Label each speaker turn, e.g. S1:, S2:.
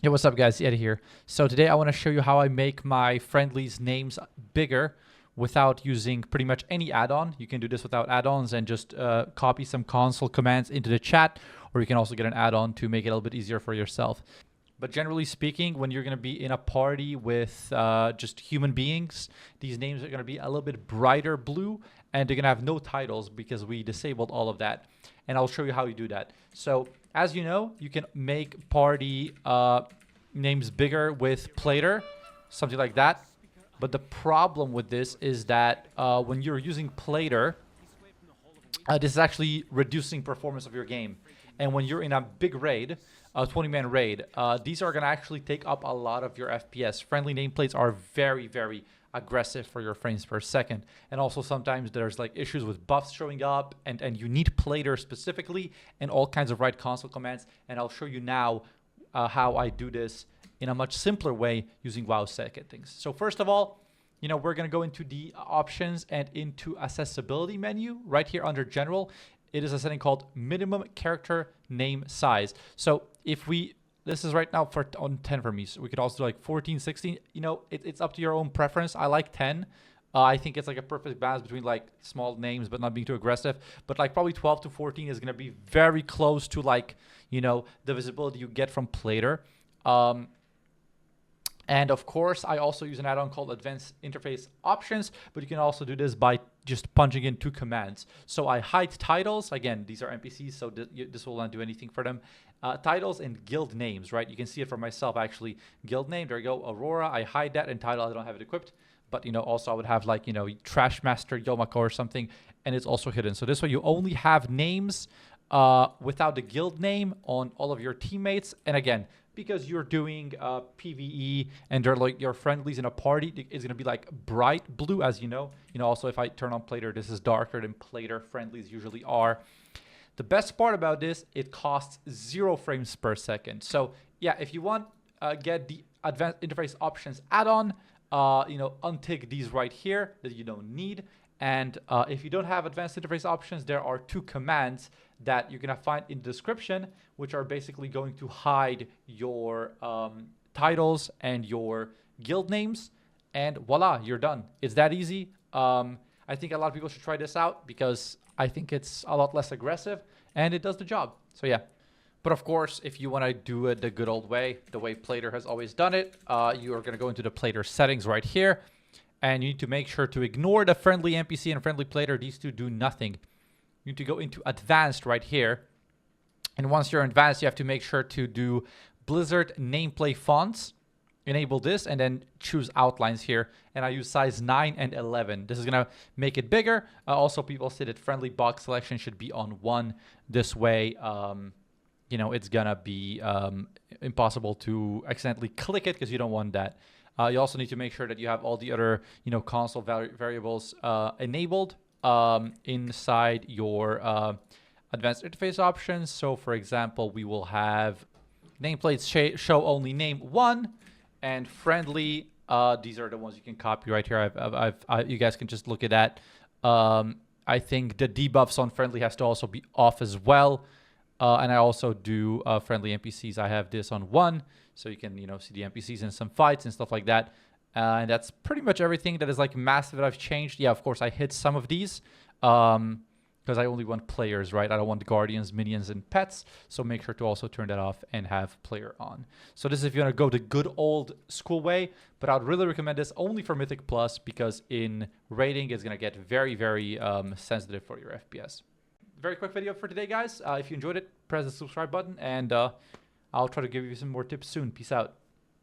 S1: Yo, what's up guys, Eddie here. So today I want to show you how I make my friendlies names bigger without using pretty much any add-on. You can do this without add-ons and just copy some console commands into the chat, or you can also get an add-on to make it a little bit easier for yourself. But generally speaking, when you're going to be in a party with just human beings, these names are going to be a little bit brighter blue, and they're going to have no titles because we disabled all of that. And I'll show you how you do that. So as you know, you can make party names bigger with Plater, something like that. But the problem with this is that when you're using Plater, this is actually reducing performance of your game. And when you're in a big raid, a 20-man raid, these are going to actually take up a lot of your FPS. Friendly nameplates are very, very aggressive for your frames per second. And also sometimes there's like issues with buffs showing up, and you need Plater specifically and all kinds of right console commands. And I'll show you now how I do this in a much simpler way using WoW settings. So first of all, we're going to go into the options and into accessibility menu right here under general. It is a setting called minimum character name size. So if this is right now on 10 for me. So we could also do like 14, 16. It's up to your own preference. I like 10. I think it's like a perfect balance between like small names but not being too aggressive. But like probably 12 to 14 is going to be very close to like, the visibility you get from Plater. And of course, I also use an add-on called Advanced Interface Options, but you can also do this by just punching in 2 commands. So I hide titles. Again, these are NPCs, so this will not do anything for them. Titles and guild names, right? You can see it for myself, actually. Guild name, there you go, Aurora. I hide that, and title, I don't have it equipped. But, also I would have like, Trash Master Yomako or something, and it's also hidden. So this way you only have names without the guild name on all of your teammates. And again, because you're doing PvE and they're like your friendlies in a party, it's going to be like bright blue, as you know. Also if I turn on Plater, this is darker than Plater friendlies usually are. The best part about this, it costs 0 frames per second. So yeah, if you want, get the Advanced Interface Options add-on, untick these right here that you don't need. And if you don't have Advanced Interface Options, there are 2 commands that you're going to find in the description, which are basically going to hide your titles and your guild names. And voila, you're done. It's that easy. I think a lot of people should try this out because I think it's a lot less aggressive and it does the job. So yeah. But of course, if you want to do it the good old way, the way Plater has always done it, you are going to go into the Plater settings right here. And you need to make sure to ignore the friendly NPC and friendly Plater. These 2 do nothing. You need to go into advanced right here. And once you're in advanced, you have to make sure to do Blizzard nameplate fonts. Enable this and then choose outlines here. And I use size 9 and 11. This is going to make it bigger. Also, people say that friendly box selection should be on 1. This way, it's going to be impossible to accidentally click it because you don't want that. You also need to make sure that you have all the other, console variables enabled inside your advanced interface options. So, for example, we will have nameplates show only name 1 and friendly. These are the ones you can copy right here. You guys can just look at that. I think the debuffs on friendly has to also be off as well. And I also do friendly NPCs. I have this on 1, so you can see the NPCs in some fights and stuff like that. And that's pretty much everything that is like massive that I've changed. Yeah, of course I hid some of these because I only want players, right? I don't want guardians, minions, and pets. So make sure to also turn that off and have player on. So this is if you want to go the good old school way, but I would really recommend this only for Mythic Plus because in raiding it's going to get very, very sensitive for your FPS. Very quick video for today, guys. If you enjoyed it, press the subscribe button, and I'll try to give you some more tips soon. Peace out.